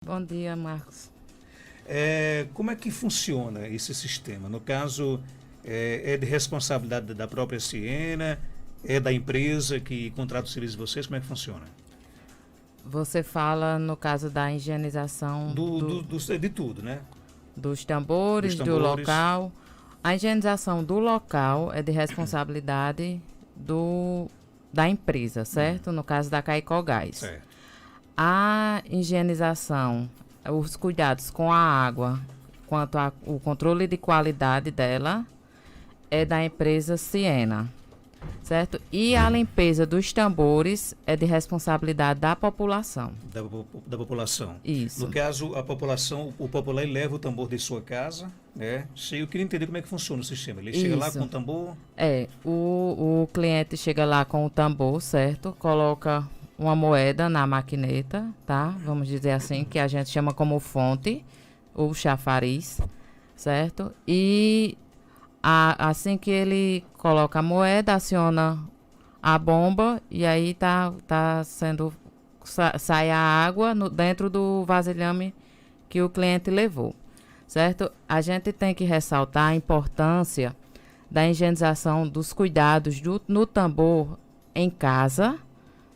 Bom dia, Marcos. Como é que funciona esse sistema? No caso, é de responsabilidade da própria Ciena? É da empresa que contrata o serviço de vocês? Como é que funciona? Você fala no caso da higienização De tudo, né? dos Dos tambores, do tambores. local. A higienização do local é de responsabilidade da empresa, certo? No caso da Caicó Gás. Certo. A higienização, os cuidados com a água, quanto ao controle de qualidade dela, é da empresa Ciena, certo? E a limpeza dos tambores é de responsabilidade da população. Da população. No Isso. caso, a população, o popular ele leva o tambor de sua casa, né? Eu queria entender como é que funciona o sistema. Ele chega lá com Isso. o tambor. O cliente chega lá com o tambor, certo? Coloca uma moeda na maquineta, tá? Vamos dizer assim, que a gente chama como fonte, ou chafariz, certo? E assim que ele coloca a moeda, aciona a bomba e aí tá sendo sai a água dentro do vasilhame que o cliente levou, certo? A gente tem que ressaltar a importância da higienização dos cuidados no tambor em casa,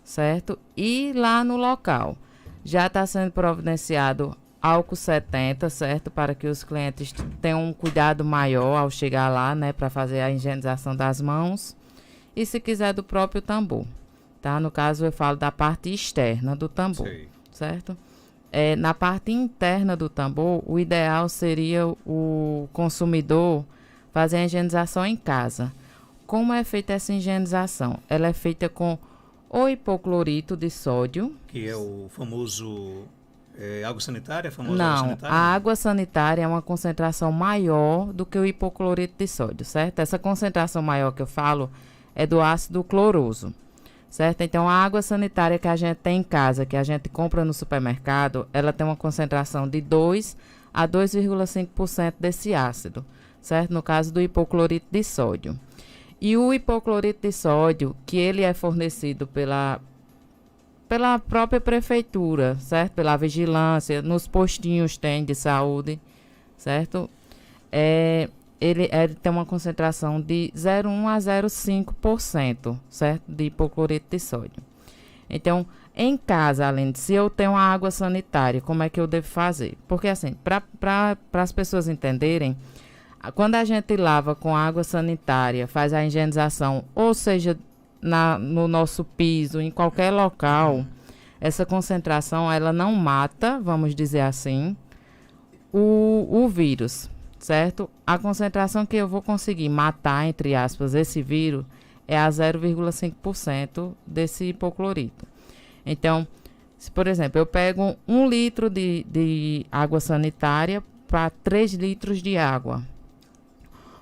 certo? E lá no local. Já está sendo providenciado álcool 70, certo? Para que os clientes tenham um cuidado maior ao chegar lá, né? Para fazer a higienização das mãos. E se quiser do próprio tambor, tá? No caso, eu falo da parte externa do tambor, Sei. certo? Na parte interna do tambor, o ideal seria o consumidor fazer a higienização em casa. Como é feita essa higienização? Ela é feita com o hipoclorito de sódio. Que é o famoso água sanitária, a famosa água Não, a sanitária, não? água sanitária é uma concentração maior do que o hipoclorito de sódio, certo? Essa concentração maior que eu falo é do ácido cloroso, certo? Então, a água sanitária que a gente tem em casa, que a gente compra no supermercado, ela tem uma concentração de 2 a 2,5% desse ácido, certo? No caso do hipoclorito de sódio. E o hipoclorito de sódio, que ele é fornecido pela própria prefeitura, certo? Pela vigilância, nos postinhos tem de saúde, certo? Ele tem uma concentração de 0,1 a 0,5%, certo? De hipoclorito de sódio. Então, em casa, além de se eu tenho uma água sanitária, como é que eu devo fazer? Porque, assim, para as pessoas entenderem, quando a gente lava com água sanitária, faz a higienização, ou seja, no nosso piso, em qualquer local, essa concentração, ela não mata, vamos dizer assim, o vírus, certo? A concentração que eu vou conseguir matar, entre aspas, esse vírus é a 0,5% desse hipoclorito. Então, se, por exemplo, eu pego 1 litro de água sanitária para 3 litros de água,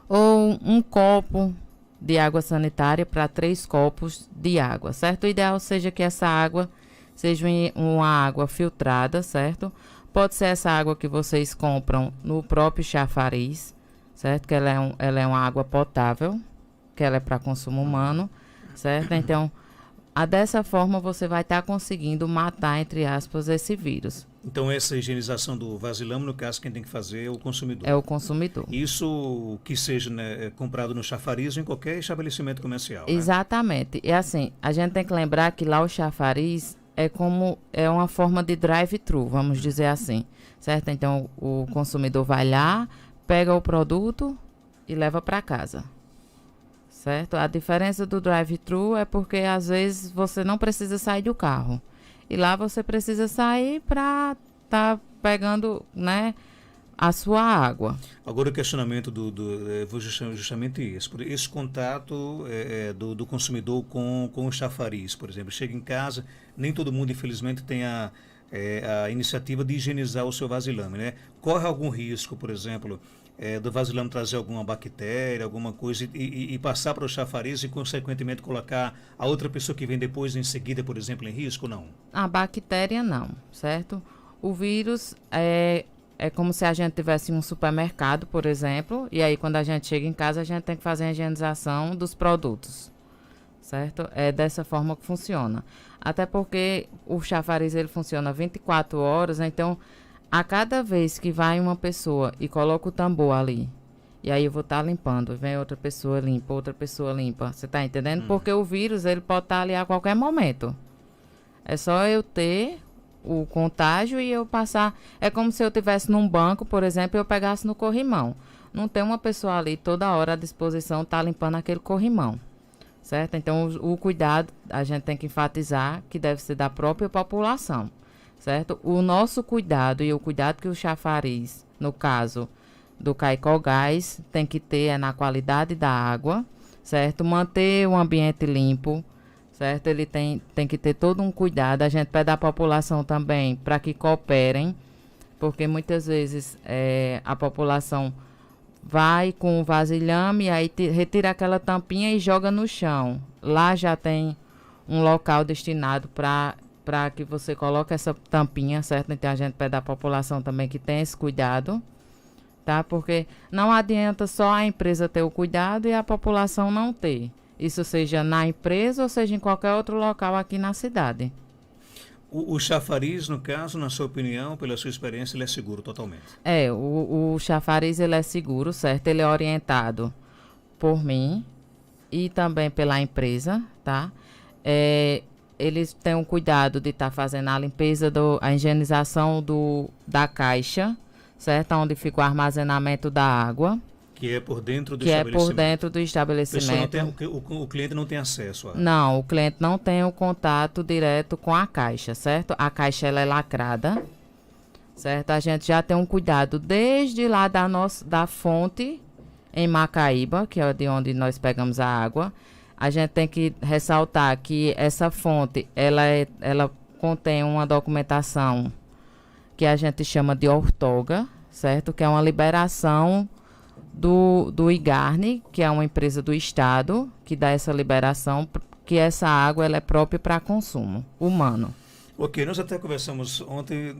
ou um copo de água sanitária para 3 copos de água, certo? O ideal seja que essa água seja uma água filtrada, certo? Pode ser essa água que vocês compram no próprio chafariz, certo? Que ela é uma água potável, que ela é para consumo humano, certo? Então, dessa forma você vai estar conseguindo matar, entre aspas, esse vírus. Então, essa higienização do vasilhame, no caso, quem tem que fazer é o consumidor. É o consumidor. Isso que seja, né, comprado no chafariz ou em qualquer estabelecimento comercial, né? Exatamente. E assim, a gente tem que lembrar que lá o chafariz é uma forma de drive-thru, vamos dizer assim, certo? Então, o consumidor vai lá, pega o produto e leva para casa, certo? A diferença do drive-thru é porque às vezes você não precisa sair do carro. E lá você precisa sair para estar pegando, né, a sua água. Agora o questionamento vou justamente esse contato do consumidor com o chafariz, por exemplo. Chega em casa, nem todo mundo, infelizmente, tem a iniciativa de higienizar o seu vasilhame, né? Corre algum risco, por exemplo, do vasilhame trazer alguma bactéria, alguma coisa, e passar para o chafariz e, consequentemente, colocar a outra pessoa que vem depois, em seguida, por exemplo, em risco? Não. A bactéria não, certo? O vírus é como se a gente tivesse um supermercado, por exemplo, e aí quando a gente chega em casa, a gente tem que fazer a higienização dos produtos, certo? É dessa forma que funciona. Até porque o chafariz ele funciona 24 horas, então a cada vez que vai uma pessoa e coloca o tambor ali, e aí eu vou estar limpando, vem outra pessoa limpa, você tá entendendo? Porque o vírus ele pode estar ali a qualquer momento. É só eu ter o contágio e eu passar. É como se eu estivesse num banco, por exemplo, e eu pegasse no corrimão. Não tem uma pessoa ali toda hora à disposição tá limpando aquele corrimão, certo? Então o cuidado a gente tem que enfatizar que deve ser da própria população, certo? O nosso cuidado e o cuidado que o chafariz, no caso do Caicó Gás, tem que ter é na qualidade da água, certo? Manter o ambiente limpo, certo? Ele tem que ter todo um cuidado. A gente pede à população também para que cooperem, porque muitas vezes a população vai com o vasilhame e aí retira aquela tampinha e joga no chão. Lá já tem um local destinado para que você coloque essa tampinha, certo? Então a gente pede à população também que tenha esse cuidado, tá? Porque não adianta só a empresa ter o cuidado e a população não ter. Isso seja na empresa ou seja em qualquer outro local aqui na cidade. O chafariz, no caso, na sua opinião, pela sua experiência, ele é seguro totalmente? O chafariz ele é seguro, certo? Ele é orientado por mim e também pela empresa, tá? Eles têm o cuidado de estar fazendo a limpeza, a higienização da caixa, certo? Onde fica o armazenamento da água. Que é por dentro do que estabelecimento. É por dentro do estabelecimento. O cliente não tem acesso a... Não, o cliente não tem o contato direto com a caixa, certo? A caixa ela é lacrada, certo? A gente já tem um cuidado desde lá da fonte em Macaíba, que é de onde nós pegamos a água. A gente tem que ressaltar que essa fonte, ela contém uma documentação que a gente chama de outorga, certo? Que é uma liberação do IGARNE, que é uma empresa do Estado, que dá essa liberação, que essa água ela é própria para consumo humano. Ok, nós até conversamos ontem,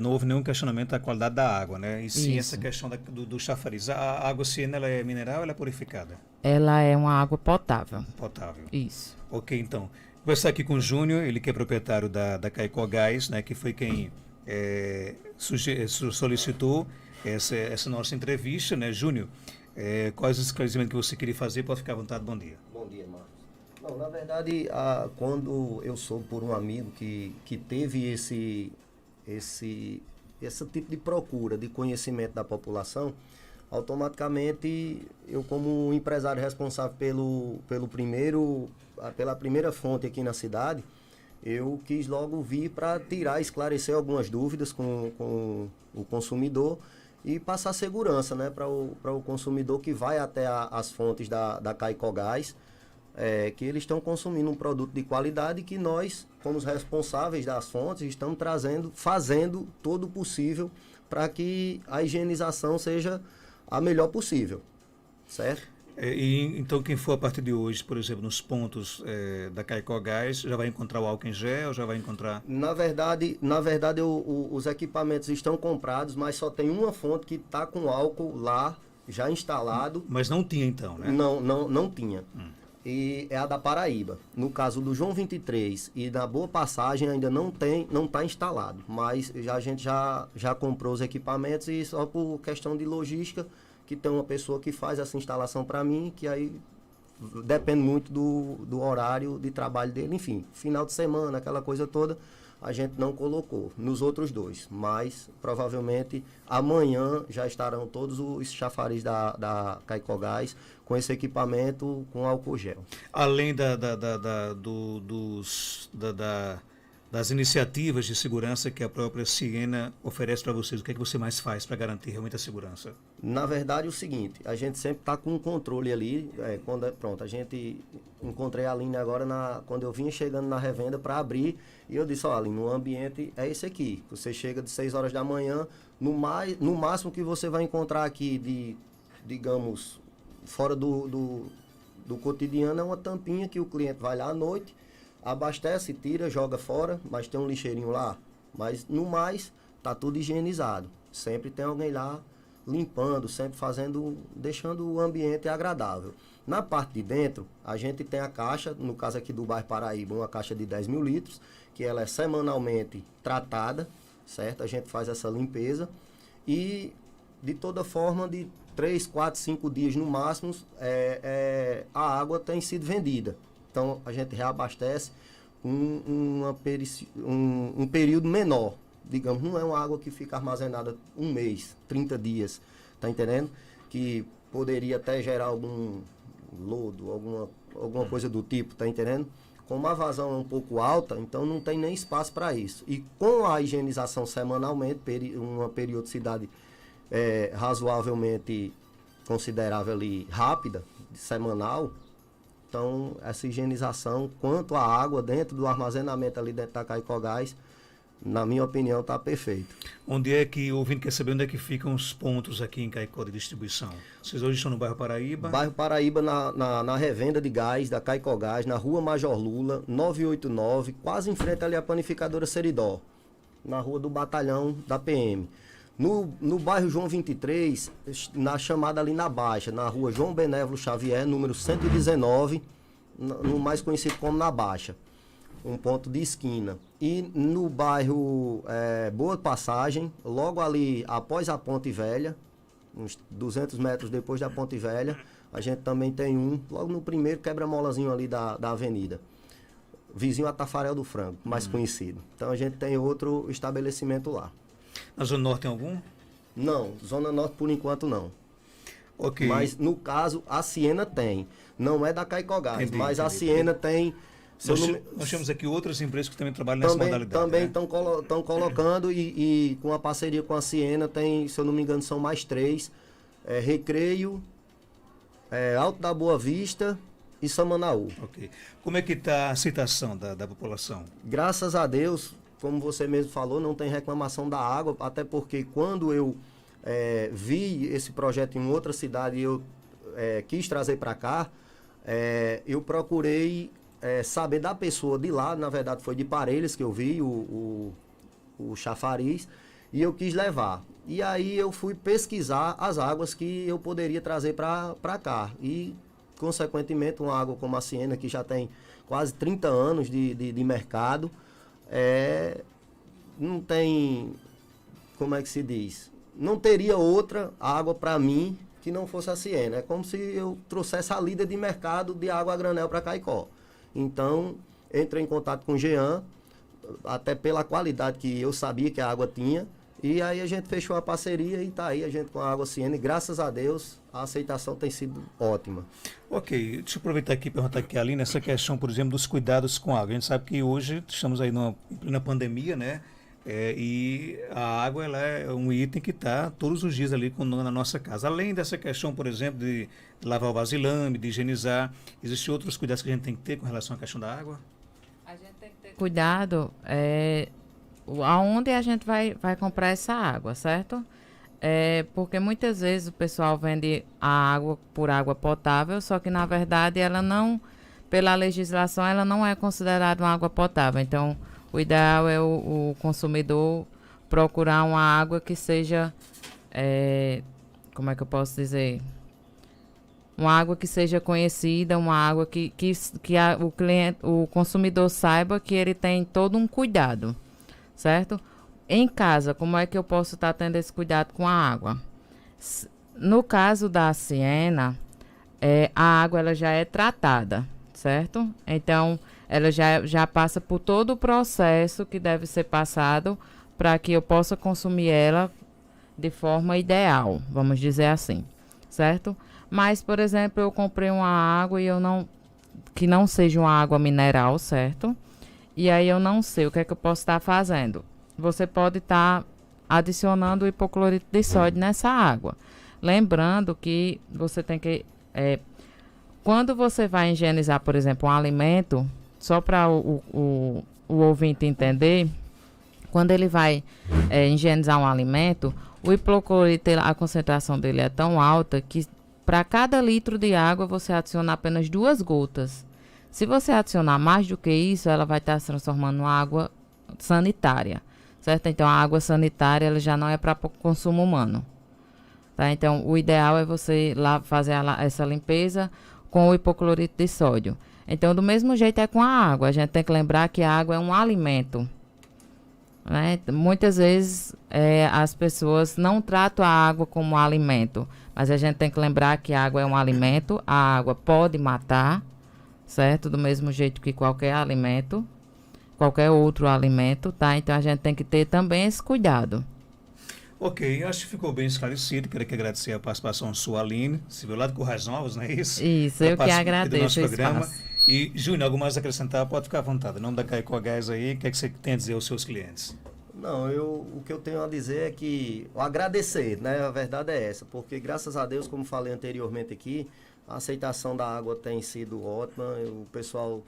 não houve nenhum questionamento da qualidade da água, né? E sim essa questão do chafariz. A água Siena, ela é mineral ou ela é purificada? Ela é uma água potável. Potável. Isso. Ok, então. Conversar aqui com o Júnior, ele que é proprietário da Caicó Gás, né? Que foi quem solicitou essa nossa entrevista, né, Júnior? Quais os esclarecimentos que você queria fazer? Pode ficar à vontade. Bom dia. Bom dia, Marcos. Não, na verdade, quando eu soube por um amigo que teve esse tipo de procura, de conhecimento da população, automaticamente eu, como empresário responsável pela primeira fonte aqui na cidade, eu quis logo vir para esclarecer algumas dúvidas com o consumidor e passar segurança, né, para o consumidor que vai até as fontes da Caicó Gás, que eles estão consumindo um produto de qualidade que nós, como os responsáveis das fontes, estamos fazendo todo o possível para que a higienização seja a melhor possível, certo? Então, quem for a partir de hoje, por exemplo, nos pontos da Caicó Gás, já vai encontrar o álcool em gel, já vai encontrar... Na verdade os equipamentos estão comprados, mas só tem uma fonte que está com álcool lá, já instalado. Mas não tinha então, né? Não tinha. E é a da Paraíba. No caso do João 23 e da Boa Passagem ainda não está instalado, mas a gente já comprou os equipamentos e só por questão de logística, que tem uma pessoa que faz essa instalação para mim, que aí depende muito do horário de trabalho dele. Enfim, final de semana, aquela coisa toda, a gente não colocou nos outros dois. Mas, provavelmente, amanhã já estarão todos os chafariz da Caicó Gás com esse equipamento com álcool gel. Além das iniciativas de segurança que a própria Siena oferece para vocês, o que é que você mais faz para garantir realmente a segurança? Na verdade, é o seguinte, a gente sempre está com um controle ali, a gente encontrei a Aline agora, quando eu vinha chegando na revenda para abrir, e eu disse, olha, Aline, o ambiente é esse aqui, você chega de 6 horas da manhã, no máximo que você vai encontrar aqui digamos, fora do cotidiano, é uma tampinha que o cliente vai lá à noite, abastece, tira, joga fora, mas tem um lixeirinho lá. Mas, no mais, tá tudo higienizado. Sempre tem alguém lá limpando, sempre deixando o ambiente agradável. Na parte de dentro, a gente tem a caixa, no caso aqui do bairro Paraíba, uma caixa de 10 mil litros, que ela é semanalmente tratada, certo? A gente faz essa limpeza e, de toda forma, de 3, 4, 5 dias no máximo, a água tem sido vendida. Então, a gente reabastece um período menor. Digamos, não é uma água que fica armazenada um mês, 30 dias, tá entendendo? Que poderia até gerar algum lodo, alguma coisa do tipo, tá entendendo? Como a vazão é um pouco alta, então não tem nem espaço para isso. E com a higienização semanalmente, uma periodicidade razoavelmente considerável ali, rápida, semanal, então essa higienização quanto à água dentro do armazenamento ali dentro da Caicogás, na minha opinião, está perfeito. Onde é que, o ouvinte quer saber onde é que ficam os pontos aqui em Caicó de distribuição? Vocês hoje estão no bairro Paraíba? Bairro Paraíba, na revenda de gás da Caicogás, na rua Major Lula, 989, quase em frente ali à panificadora Seridó, na rua do batalhão da PM. No bairro João 23, na chamada ali na Baixa, na rua João Benévolo Xavier, número 119, no mais conhecido como na Baixa. Um ponto de esquina. E no bairro Boa Passagem, logo ali após a Ponte Velha, uns 200 metros depois da Ponte Velha, a gente também tem logo no primeiro quebra-molazinho ali da avenida. Vizinho a Tafarel do Frango, mais conhecido. Então a gente tem outro estabelecimento lá. Na Zona Norte tem algum? Não, Zona Norte por enquanto não. Ok. Mas no caso, a Siena tem. Não é da Caicogás, mas a entendi. Siena tem... Nós temos aqui outras empresas que também trabalham nessa modalidade. Também estão colocando e com a parceria com a Siena tem, se eu não me engano, são mais 3. Recreio, Alto da Boa Vista e Samanaú. Ok. Como é que está a aceitação da população? Graças a Deus, como você mesmo falou, não tem reclamação da água, até porque quando eu vi esse projeto em outra cidade e eu quis trazer para cá, eu procurei saber da pessoa de lá, na verdade foi de Parelhas que eu vi o chafariz, e eu quis levar. E aí eu fui pesquisar as águas que eu poderia trazer para cá. E, consequentemente, uma água como a Siena, que já tem quase 30 anos de mercado, não tem, como é que se diz? Não teria outra água para mim que não fosse a Siena. É como se eu trouxesse a líder de mercado de água a granel para Caicó. Então, entrei em contato com o Jean, até pela qualidade que eu sabia que a água tinha, e aí a gente fechou a parceria e está aí a gente com a água Siena, e graças a Deus a aceitação tem sido ótima. Ok, deixa eu aproveitar aqui e perguntar aqui, Aline, essa questão, por exemplo, dos cuidados com a água. A gente sabe que hoje estamos aí na pandemia, né? E a água ela é um item que está todos os dias ali na nossa casa. Além dessa questão, por exemplo, de lavar o vasilhame, de higienizar, existem outros cuidados que a gente tem que ter com relação à questão da água? A gente tem que ter cuidado aonde a gente vai comprar essa água, certo? Porque muitas vezes o pessoal vende a água por água potável, só que na verdade ela não, pela legislação, ela não é considerada uma água potável. Então, o ideal é o consumidor procurar uma água que seja, como é que eu posso dizer? Uma água que seja conhecida, uma água que o consumidor saiba que ele tem todo um cuidado, certo? Em casa, como é que eu posso estar tendo esse cuidado com a água? No caso da Siena, a água ela já é tratada, certo? Então, ela já passa por todo o processo que deve ser passado para que eu possa consumir ela de forma ideal, vamos dizer assim, certo? Mas, por exemplo, eu comprei uma água que não seja uma água mineral, certo? E aí eu não sei o que é que eu posso estar fazendo. Você pode estar adicionando o hipoclorito de sódio nessa água. Lembrando que você tem que... quando você vai higienizar, por exemplo, um alimento, só para o ouvinte entender, quando ele vai higienizar um alimento, o hipoclorito, a concentração dele é tão alta que para cada litro de água você adiciona apenas 2 gotas. Se você adicionar mais do que isso, ela vai estar se transformando em água sanitária, certo? Então, a água sanitária ela já não é para consumo humano, Tá? Então, o ideal é você lá fazer essa limpeza com o hipoclorito de sódio. Então, do mesmo jeito é com a água. A gente tem que lembrar que a água é um alimento. Né? Muitas vezes as pessoas não tratam a água como alimento, mas a gente tem que lembrar que a água é um alimento, a água pode matar, certo? Do mesmo jeito que qualquer alimento, qualquer outro alimento, tá? Então a gente tem que ter também esse cuidado. Ok, acho que ficou bem esclarecido. Quero que agradecer a participação sua, Aline, se veio lá de Currais Novos, não é isso? Isso, eu que agradeço do nosso programa. espaço. E, Júnior, algo mais a acrescentar? Pode ficar à vontade. Em nome da Caicó Gás aí, o que é que você tem a dizer aos seus clientes? Não, o que eu tenho a dizer é que agradecer, né? A verdade é essa, porque graças a Deus, como falei anteriormente aqui, a aceitação da água tem sido ótima. O pessoal,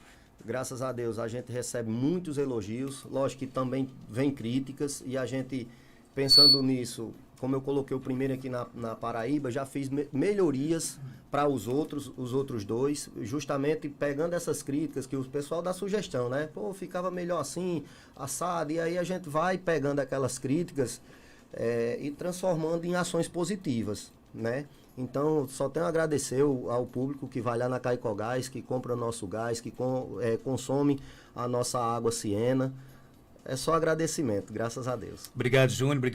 graças a Deus, a gente recebe muitos elogios. Lógico que também vem críticas e a gente, pensando nisso, como eu coloquei o primeiro aqui na Paraíba, já fiz melhorias para os outros dois, justamente pegando essas críticas que o pessoal dá sugestão, né? Pô, ficava melhor assim, assado, e aí a gente vai pegando aquelas críticas e transformando em ações positivas, né? Então, só tenho a agradecer ao público que vai lá na Caicó Gás, que compra nosso gás, que consome a nossa água Siena. É só agradecimento, graças a Deus. Obrigado, Júnior.